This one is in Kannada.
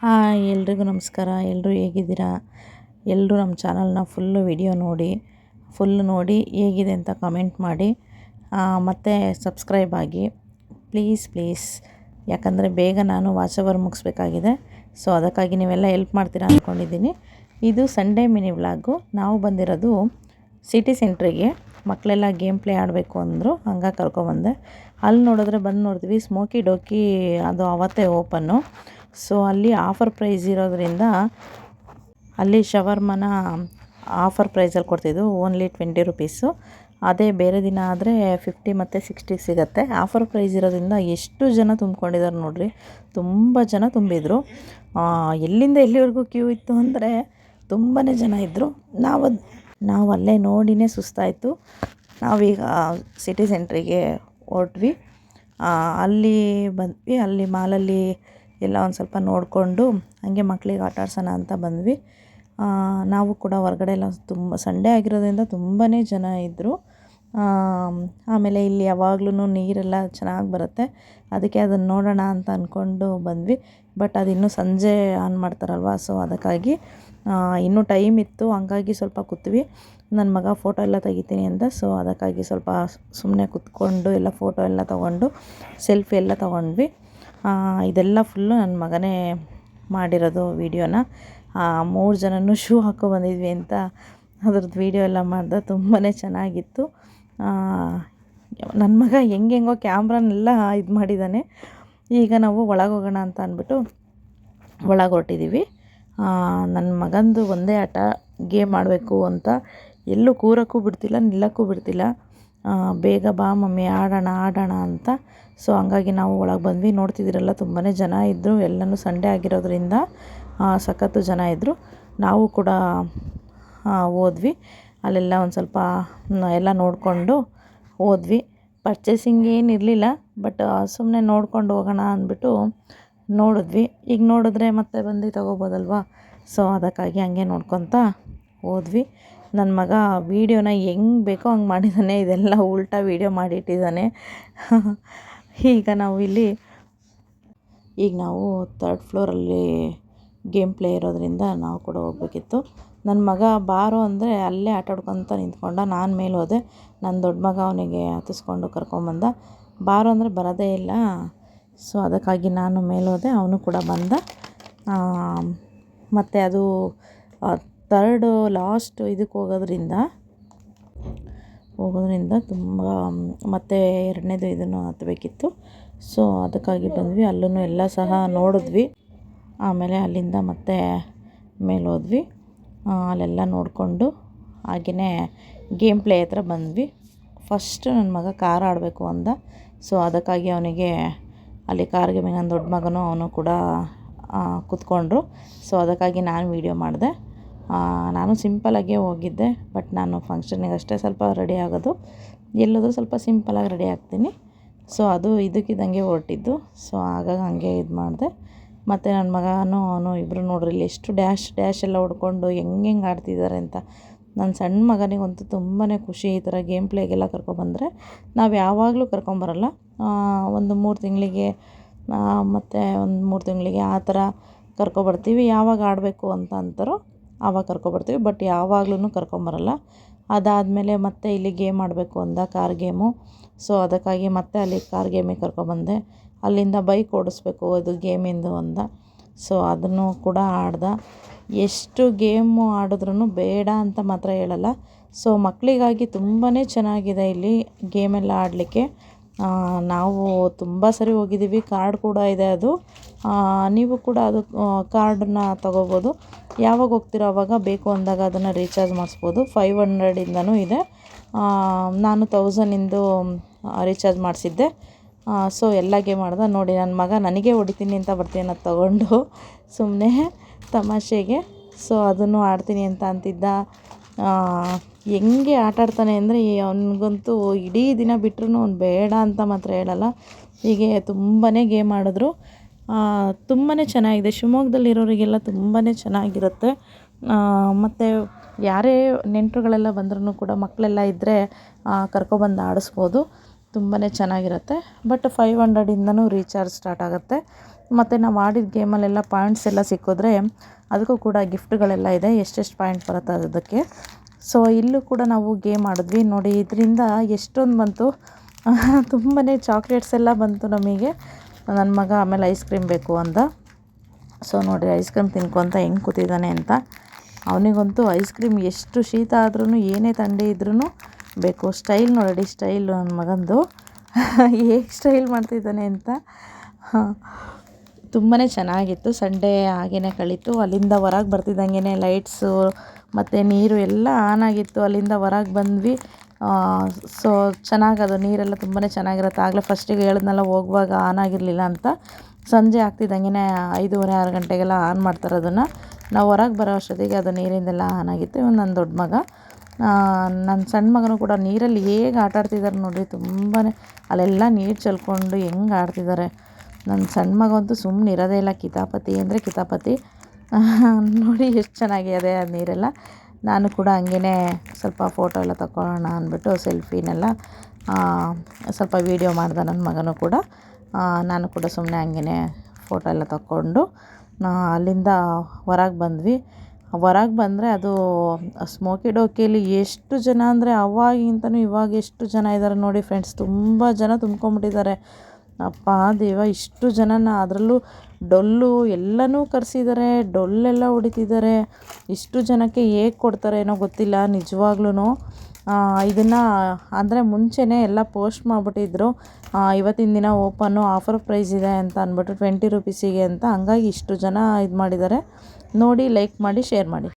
ಹಾಯ್ ಎಲ್ರಿಗೂ ನಮಸ್ಕಾರ. ಎಲ್ಲರೂ ಹೇಗಿದ್ದೀರಾ? ಎಲ್ಲರೂ ನಮ್ಮ ಚಾನಲ್ನ ಫುಲ್ಲು ವಿಡಿಯೋ ನೋಡಿ ಹೇಗಿದೆ ಅಂತ ಕಮೆಂಟ್ ಮಾಡಿ, ಮತ್ತು ಸಬ್ಸ್ಕ್ರೈಬ್ ಆಗಿ ಪ್ಲೀಸ್. ಯಾಕಂದರೆ ಬೇಗ ನಾನು ವಾಚ್ ಓವರ್ ಮುಗಿಸ್ಬೇಕಾಗಿದೆ. ಸೊ ಅದಕ್ಕಾಗಿ ನೀವೆಲ್ಲ ಹೆಲ್ಪ್ ಮಾಡ್ತೀರಾ ಅಂದ್ಕೊಂಡಿದ್ದೀನಿ. ಇದು ಸಂಡೇ ಮಿನಿ ವ್ಲಾಗು. ನಾವು ಬಂದಿರೋದು ಸಿಟಿ ಸೆಂಟ್ರಿಗೆ. ಮಕ್ಕಳೆಲ್ಲ ಗೇಮ್ ಪ್ಲೇ ಆಡಬೇಕು ಅಂದರು, ಹಂಗಾಗಿ ಕರ್ಕೊಬಂದೆ. ಅಲ್ಲಿ ನೋಡಿದ್ವಿ ಸ್ಮೋಕಿ ಡೋಕಿ, ಅದು ಅವತ್ತೇ ಓಪನ್ನು. ಸೊ ಅಲ್ಲಿ ಆಫರ್ ಪ್ರೈಸ್ ಇರೋದ್ರಿಂದ ಅಲ್ಲಿ ಶವರ್ಮನ ಆಫರ್ ಪ್ರೈಸಲ್ಲಿ ಕೊಡ್ತಿದ್ದು, ಓನ್ಲಿ 20 ರುಪೀಸು. ಅದೇ ಬೇರೆ ದಿನ ಆದರೆ 50 ಮತ್ತು 60 ಸಿಗುತ್ತೆ. ಆಫರ್ ಪ್ರೈಸ್ ಇರೋದ್ರಿಂದ ಎಷ್ಟು ಜನ ತುಂಬ್ಕೊಂಡಿದ್ದಾರೆ ನೋಡ್ರಿ, ತುಂಬ ಜನ ತುಂಬಿದರು. ಎಲ್ಲಿಂದ ಎಲ್ಲಿವರೆಗೂ ಕ್ಯೂ ಇತ್ತು ಅಂದರೆ ತುಂಬಾ ಜನ ಇದ್ದರು. ನಾವು ಅಲ್ಲೇ ನೋಡಿನೇ ಸುಸ್ತಾಯಿತು. ನಾವೀಗ ಸಿಟಿ ಸೆಂಟ್ರಿಗೆ ಹೊರಟ್ವಿ. ಅಲ್ಲಿ ಬಂದ್ವಿ. ಅಲ್ಲಿ ಮಾಲಲ್ಲಿ ಎಲ್ಲ ಒಂದು ಸ್ವಲ್ಪ ನೋಡಿಕೊಂಡು ಹಾಗೆ ಮಕ್ಕಳಿಗೆ ಆಟ ಆಡ್ಸೋಣ ಅಂತ ಬಂದ್ವಿ. ನಾವು ಕೂಡ ಹೊರಗಡೆ ಎಲ್ಲ ತುಂಬ ಸಂಡೇ ಆಗಿರೋದ್ರಿಂದ ತುಂಬಾ ಜನ ಇದ್ದರು. ಆಮೇಲೆ ಇಲ್ಲಿ ಯಾವಾಗ್ಲೂ ನೀರೆಲ್ಲ ಚೆನ್ನಾಗಿ ಬರುತ್ತೆ, ಅದಕ್ಕೆ ಅದನ್ನು ನೋಡೋಣ ಅಂತ ಅಂದ್ಕೊಂಡು ಬಂದ್ವಿ. ಬಟ್ ಅದು ಇನ್ನೂ ಸಂಜೆ ಆನ್ ಮಾಡ್ತಾರಲ್ವ, ಸೊ ಅದಕ್ಕಾಗಿ ಇನ್ನೂ ಟೈಮ್ ಇತ್ತು. ಹಂಗಾಗಿ ಸ್ವಲ್ಪ ಕೂತ್ವಿ. ನನ್ನ ಮಗ ಫೋಟೋ ಎಲ್ಲ ತೆಗಿತೀನಿ ಅಂತ, ಸೊ ಅದಕ್ಕಾಗಿ ಸ್ವಲ್ಪ ಸುಮ್ಮನೆ ಕೂತ್ಕೊಂಡು ಎಲ್ಲ ಫೋಟೋ ಎಲ್ಲ ತೊಗೊಂಡು ಸೆಲ್ಫಿ ಎಲ್ಲ ತೊಗೊಂಡ್ವಿ. ಇದೆಲ್ಲ ಫುಲ್ಲು ನನ್ನ ಮಗನೇ ಮಾಡಿರೋದು ವೀಡಿಯೋನ. 3 ಜನನೂ ಶೂ ಹಾಕೊ ಬಂದಿದ್ವಿ ಅಂತ ಅದ್ರದ್ದು ವೀಡಿಯೋ ಎಲ್ಲ ಮಾಡಿದೆ. ತುಂಬಾ ಚೆನ್ನಾಗಿತ್ತು. ನನ್ನ ಮಗ ಹೆಂಗೆಂಗೋ ಕ್ಯಾಮ್ರಾನೆಲ್ಲ ಇದು ಮಾಡಿದ್ದಾನೆ. ಈಗ ನಾವು ಒಳಗೆ ಹೋಗೋಣ ಅಂತ ಅಂದ್ಬಿಟ್ಟು ಒಳಗೆ ಹೊರಟಿದ್ದೀವಿ. ನನ್ನ ಮಗಂದು ಒಂದೇ ಆಟ, ಗೇಮ್ ಆಡಬೇಕು ಅಂತ. ಎಲ್ಲೂ ಕೂರೋಕ್ಕೂ ಬಿಡ್ತಿಲ್ಲ, ನಿಲ್ಲಕ್ಕೂ ಬಿಡ್ತಿಲ್ಲ. ಬೇಗ ಬಾ ಮಮ್ಮಿ ಆಡೋಣ ಅಂತ. ಸೊ ಹಂಗಾಗಿ ನಾವು ಒಳಗೆ ಬಂದ್ವಿ. ನೋಡ್ತಿದ್ದೀರಲ್ಲ, ತುಂಬಾ ಜನ ಇದ್ದರು. ಎಲ್ಲನೂ ಸಂಡೇ ಆಗಿರೋದ್ರಿಂದ ಸಖತ್ತು ಜನ ಇದ್ದರು. ನಾವು ಕೂಡ ಹೋದ್ವಿ. ಅಲ್ಲೆಲ್ಲ ಒಂದು ಸ್ವಲ್ಪ ಎಲ್ಲ ನೋಡಿಕೊಂಡು ಹೋದ್ವಿ. ಪರ್ಚೇಸಿಂಗ್ ಏನಿರಲಿಲ್ಲ, ಬಟ್ ಸುಮ್ಮನೆ ನೋಡ್ಕೊಂಡು ಹೋಗೋಣ ಅಂದ್ಬಿಟ್ಟು ನೋಡಿದ್ವಿ. ಈಗ ನೋಡಿದ್ರೆ ಮತ್ತೆ ಬಂದು ತೊಗೋಬೋದಲ್ವ, ಸೊ ಅದಕ್ಕಾಗಿ ಹಂಗೆ ನೋಡ್ಕೊತ ಹೋದ್ವಿ. ನನ್ನ ಮಗ ವೀಡಿಯೋನ ಹೆಂಗೆ ಬೇಕೋ ಹಂಗೆ ಮಾಡಿದ್ದಾನೆ. ಇದೆಲ್ಲ ಉಲ್ಟಾ ವೀಡಿಯೋ ಮಾಡಿಟ್ಟಿದ್ದಾನೆ. ಈಗ ನಾವು 3rd ಫ್ಲೋರಲ್ಲಿ ಗೇಮ್ ಪ್ಲೇ ಇರೋದ್ರಿಂದ ನಾವು ಕೂಡ ಹೋಗ್ಬೇಕಿತ್ತು. ನನ್ನ ಮಗ ಬಾರೋ ಅಂದರೆ ಅಲ್ಲೇ ಆಟಾಡ್ಕೊತ ನಿಂತ್ಕೊಂಡ. ನಾನು ಮೇಲೆ ಹೋದೆ. ನನ್ನ ದೊಡ್ಡ ಮಗ ಅವನಿಗೆ ಹತ್ತಿಸ್ಕೊಂಡು ಕರ್ಕೊಂಬಂದ. ಬಾರೋ ಅಂದರೆ ಬರೋದೇ ಇಲ್ಲ. ಸೊ ಅದಕ್ಕಾಗಿ ನಾನು ಮೇಲೆ ಹೋದೆ, ಅವನು ಕೂಡ ಬಂದ. ಮತ್ತು ಅದು 3rd ಲಾಸ್ಟ್ ಇದಕ್ಕೆ ಹೋಗೋದ್ರಿಂದ ತುಂಬ ಮತ್ತೆ 2ನೇದು ಇದನ್ನು ಹತ್ತಬೇಕಿತ್ತು. ಸೊ ಅದಕ್ಕಾಗಿ ಬಂದ್ವಿ. ಅಲ್ಲೂ ಎಲ್ಲ ಸಹ ನೋಡಿದ್ವಿ. ಆಮೇಲೆ ಅಲ್ಲಿಂದ ಮತ್ತೆ ಮೇಲೆ ಹೋದ್ವಿ. ಅಲ್ಲೆಲ್ಲ ನೋಡಿಕೊಂಡು ಹಾಗೆಯೇ ಗೇಮ್ ಪ್ಲೇ ಹತ್ರ ಬಂದ್ವಿ. ಫಸ್ಟ್ ನನ್ನ ಮಗ ಕಾರ್ ಆಡಬೇಕು ಅಂದ. ಸೊ ಅದಕ್ಕಾಗಿ ಅವನಿಗೆ ಅಲ್ಲಿ ಕಾರ್ಗೆ ನನ್ನ ದೊಡ್ಡ ಮಗನೂ ಅವನು ಕೂಡ ಕೂತ್ಕೊಂಡ್ರು. ಸೊ ಅದಕ್ಕಾಗಿ ನಾನು ವೀಡಿಯೋ ಮಾಡಿದೆ. ನಾನು ಸಿಂಪಲಾಗೇ ಹೋಗಿದ್ದೆ, ಬಟ್ ನಾನು ಫಂಕ್ಷನ್ನಿಗೆ ಅಷ್ಟೇ ಸ್ವಲ್ಪ ರೆಡಿ ಆಗೋದು. ಎಲ್ಲೋದ್ರೂ ಸ್ವಲ್ಪ ಸಿಂಪಲಾಗಿ ರೆಡಿ ಆಗ್ತೀನಿ. ಸೊ ಅದು ಇದಕ್ಕಿದ್ದಂಗೆ ಹೊರಟಿದ್ದು. ಸೊ ಹಾಗಾಗಿ ಹಂಗೆ ಇದು ಮಾಡಿದೆ. ಮತ್ತು ನನ್ನ ಮಗನೂ ಅವನು ಇಬ್ಬರು ನೋಡ್ರಿ ಇಲ್ಲಿ ಎಷ್ಟು ಡ್ಯಾಶ್ ಎಲ್ಲ ಹೊಡ್ಕೊಂಡು ಹೆಂಗೆ ಆಡ್ತಿದ್ದಾರೆ ಅಂತ. ನನ್ನ ಸಣ್ಣ ಮಗನಿಗಂತೂ ತುಂಬಾ ಖುಷಿ. ಈ ಥರ ಗೇಮ್ ಪ್ಲೇಗೆಲ್ಲ ಕರ್ಕೊಬಂದರೆ. ನಾವು ಯಾವಾಗಲೂ ಕರ್ಕೊಂಬರಲ್ಲ, ಒಂದು 3 ತಿಂಗಳಿಗೆ ಮತ್ತು ಒಂದು 3 ತಿಂಗಳಿಗೆ ಆ ಥರ ಕರ್ಕೊಬರ್ತೀವಿ. ಯಾವಾಗ ಆಡಬೇಕು ಅಂತ ಅಂತಾರೋ ಆವಾಗ ಕರ್ಕೊಬರ್ತೀವಿ, ಬಟ್ ಯಾವಾಗ್ಲೂ ಕರ್ಕೊಂಬರಲ್ಲ. ಅದಾದಮೇಲೆ ಮತ್ತೆ ಇಲ್ಲಿ ಗೇಮ್ ಆಡಬೇಕು ಅಂದ, ಕಾರ್ ಗೇಮು. ಸೊ ಅದಕ್ಕಾಗಿ ಮತ್ತೆ ಅಲ್ಲಿ ಕಾರ್ ಗೇಮಿಗೆ ಕರ್ಕೊಬಂದೆ. ಅಲ್ಲಿಂದ ಬೈಕ್ ಓಡಿಸ್ಬೇಕು, ಅದು ಗೇಮಿಂದು ಅಂದ. ಸೊ ಅದನ್ನು ಕೂಡ ಆಡ್ದೆ. ಎಷ್ಟು ಗೇಮು ಆಡಿದ್ರೂ ಬೇಡ ಅಂತ ಮಾತ್ರ ಹೇಳಲ್ಲ. ಸೊ ಮಕ್ಕಳಿಗಾಗಿ ತುಂಬಾ ಚೆನ್ನಾಗಿದೆ ಇಲ್ಲಿ ಗೇಮೆಲ್ಲ ಆಡಲಿಕ್ಕೆ. ನಾವು ತುಂಬ ಸರಿ ಹೋಗಿದ್ದೀವಿ. ಕಾರ್ಡ್ ಕೂಡ ಇದೆ. ಅದು ನೀವು ಕೂಡ ಅದು ಕಾರ್ಡನ್ನ ತೊಗೋಬೋದು. ಯಾವಾಗ ಹೋಗ್ತೀರೋ ಆವಾಗ ಬೇಕು ಅಂದಾಗ ಅದನ್ನು ರೀಚಾರ್ಜ್ ಮಾಡಿಸ್ಬೋದು. 500ಇಂದನೂ ಇದೆ. ನಾನು 1000ಇಂದು ರೀಚಾರ್ಜ್ ಮಾಡಿಸಿದ್ದೆ. ಸೊ ಎಲ್ಲ ಗೇಮ್ ಆಡ್ದೆ. ನೋಡಿ ನನ್ನ ಮಗ ನನಗೆ ಹೊಡಿತೀನಿ ಅಂತ ಬರ್ತೀನಿ ಅದು ತೊಗೊಂಡು ಸುಮ್ಮನೆ ತಮಾಷೆಗೆ. ಸೊ ಅದನ್ನು ಆಡ್ತೀನಿ ಅಂತ ಅಂತಿದ್ದ. ಹೆಂಗೆ ಆಟಾಡ್ತಾನೆ ಅಂದರೆ ಅವನಿಗಂತೂ ಇಡೀ ದಿನ ಬಿಟ್ಟರು ಅವ್ನು ಬೇಡ ಅಂತ ಮಾತ್ರ ಹೇಳಲ್ಲ. ಹೀಗೆ ತುಂಬಾ ಗೇಮ್ ಆಡಿದ್ರು. ತುಂಬಾ ಚೆನ್ನಾಗಿದೆ. ಶಿವಮೊಗ್ಗದಲ್ಲಿರೋರಿಗೆಲ್ಲ ತುಂಬಾ ಚೆನ್ನಾಗಿರುತ್ತೆ. ಮತ್ತು ಯಾರೇ ನೆಂಟರುಗಳೆಲ್ಲ ಬಂದ್ರೂ ಕೂಡ ಮಕ್ಕಳೆಲ್ಲ ಇದ್ದರೆ ಕರ್ಕೊಬಂದು ಆಡಿಸ್ಬೋದು. ತುಂಬಾ ಚೆನ್ನಾಗಿರುತ್ತೆ. ಬಟ್ 500ಇಂದನೂ ರೀಚಾರ್ಜ್ ಸ್ಟಾರ್ಟ್ ಆಗುತ್ತೆ. ಮತ್ತು ನಾವು ಆಡಿದ ಗೇಮಲ್ಲೆಲ್ಲ ಪಾಯಿಂಟ್ಸ್ ಎಲ್ಲ ಸಿಕ್ಕಿದ್ರೆ ಅದಕ್ಕೂ ಕೂಡ ಗಿಫ್ಟ್ಗಳೆಲ್ಲ ಇದೆ, ಎಷ್ಟೆಷ್ಟು ಪಾಯಿಂಟ್ ಬರುತ್ತೆ ಅದಕ್ಕೆ. ಸೊ ಇಲ್ಲೂ ಕೂಡ ನಾವು ಗೇಮ್ ಆಡಿದ್ವಿ ನೋಡಿ. ಇದರಿಂದ ಎಷ್ಟೊಂದು ಬಂತು, ತುಂಬಾ ಚಾಕ್ಲೇಟ್ಸ್ ಎಲ್ಲ ಬಂತು ನಮಗೆ. ನನ್ನ ಮಗ ಆಮೇಲೆ ಐಸ್ ಕ್ರೀಮ್ ಬೇಕು ಅಂದ. ಸೊ ನೋಡಿರಿ ಐಸ್ ಕ್ರೀಮ್ ತಿನ್ಕೊತ ಹೆಂಗೆ ಕೂತಿದ್ದಾನೆ ಅಂತ. ಅವನಿಗಂತೂ ಐಸ್ ಕ್ರೀಮ್ ಎಷ್ಟು ಶೀತ ಆದ್ರೂ ಏನೇ ಥಂಡಿ ಇದ್ರೂ ಬೇಕು. ಸ್ಟೈಲ್ ನೋಡಿ, ಸ್ಟೈಲು ನನ್ನ ಮಗಂದು ಹೇಗೆ ಸ್ಟೈಲ್ ಮಾಡ್ತಿದ್ದಾನೆ ಅಂತ. ತುಂಬಾ ಚೆನ್ನಾಗಿತ್ತು. ಸಂಡೇ ಹಾಗೇ ಕಳೀತು. ಅಲ್ಲಿಂದ ಹೊರಗೆ ಬರ್ತಿದ್ದಂಗೆ ಲೈಟ್ಸು ಮತ್ತು ನೀರು ಎಲ್ಲ ಆನ್ ಆಗಿತ್ತು. ಅಲ್ಲಿಂದ ಹೊರಗೆ ಬಂದ್ವಿ. ಸೊ ಚೆನ್ನಾಗದು ನೀರೆಲ್ಲ ತುಂಬಾ ಚೆನ್ನಾಗಿರುತ್ತೆ. ಆಗಲೇ ಫಸ್ಟಿಗೆ ಹೇಳಿದ್ನಲ್ಲ ಹೋಗುವಾಗ ಆನ್ ಆಗಿರಲಿಲ್ಲ ಅಂತ. ಸಂಜೆ ಆಗ್ತಿದ್ದಂಗೆ 5:30 6 ಗಂಟೆಗೆಲ್ಲ ಆನ್ ಮಾಡ್ತಾರೆ ಅದನ್ನು. ನಾವು ಹೊರಗೆ ಬರೋ ಅಷ್ಟೊತ್ತಿಗೆ ಅದು ನೀರಿಂದೆಲ್ಲ ಆನ್ ಆಗಿತ್ತು. ಇವನು ನನ್ನ ದೊಡ್ಡ ಮಗ, ನನ್ನ ಸಣ್ಣ ಮಗನೂ ಕೂಡ ನೀರಲ್ಲಿ ಹೇಗೆ ಆಟ ಆಡ್ತಿದ್ದಾರೆ ನೋಡಿರಿ. ತುಂಬಾ ಅಲ್ಲೆಲ್ಲ ನೀರು ಚೆಲ್ಕೊಂಡು ಹೆಂಗೆ ಆಡ್ತಿದ್ದಾರೆ. ನನ್ನ ಸಣ್ಣ ಮಗ ಅಂತೂ ಸುಮ್ಮನೆ ಇರೋದೇ ಇಲ್ಲ, ಕಿತಾಪತಿ ಅಂದರೆ ಕಿತಾಪತಿ. ನೋಡಿ ಎಷ್ಟು ಚೆನ್ನಾಗಿದೆ ಅದು ನೀರೆಲ್ಲ. ನಾನು ಕೂಡ ಹಂಗೇ ಸ್ವಲ್ಪ ಫೋಟೋ ಎಲ್ಲ ತಗೊಳ್ಳೋಣ ಅಂದ್ಬಿಟ್ಟು ಸೆಲ್ಫಿನೆಲ್ಲ ಸ್ವಲ್ಪ ವೀಡಿಯೋ ಮಾಡ್ದೆ ನನ್ನ ಮಗನೂ ಕೂಡ. ನಾನು ಕೂಡ ಸುಮ್ಮನೆ ಹಂಗೇ ಫೋಟೋ ಎಲ್ಲ ತಕ್ಕೊಂಡು ಅಲ್ಲಿಂದ ಹೊರಗೆ ಬಂದ್ವಿ. ಹೊರಗೆ ಬಂದರೆ ಅದು ಸ್ಮೋಕಿ ಡೋಕಿಯಲ್ಲಿ ಎಷ್ಟು ಜನ ಅಂದರೆ ಅವಾಗಿಂತನೂ ಇವಾಗ ಎಷ್ಟು ಜನ ಇದ್ದಾರೆ ನೋಡಿ ಫ್ರೆಂಡ್ಸ್. ತುಂಬ ಜನ ತುಂಬ್ಕೊಂಬಿಟ್ಟಿದ್ದಾರೆ. ಅಪ್ಪ ದೇವ, ಇಷ್ಟು ಜನನ, ಅದರಲ್ಲೂ ಡೊಳ್ಳು ಎಲ್ಲನೂ ಕರೆಸಿದ್ದಾರೆ, ಡೊಳ್ಳೆಲ್ಲ ಹೊಡಿತಿದ್ದಾರೆ. ಇಷ್ಟು ಜನಕ್ಕೆ ಹೇಗೆ ಕೊಡ್ತಾರೆ ಏನೋ ಗೊತ್ತಿಲ್ಲ ನಿಜವಾಗ್ಲೂ. ಇದನ್ನು ಅಂದರೆ ಮುಂಚೆನೇ ಎಲ್ಲ ಪೋಸ್ಟ್ ಮಾಡಿಬಿಟ್ಟಿದ್ರು, ಇವತ್ತಿನ ದಿನ ಓಪನ್ನು, ಆಫರ್ ಪ್ರೈಸ್ ಇದೆ ಅಂತ ಅಂದ್ಬಿಟ್ಟು 20 ರೂಪೀಸಿಗೆ ಅಂತ. ಹಂಗಾಗಿ ಇಷ್ಟು ಜನ ಇದು ಮಾಡಿದ್ದಾರೆ ನೋಡಿ. ಲೈಕ್ ಮಾಡಿ, ಶೇರ್ ಮಾಡಿ.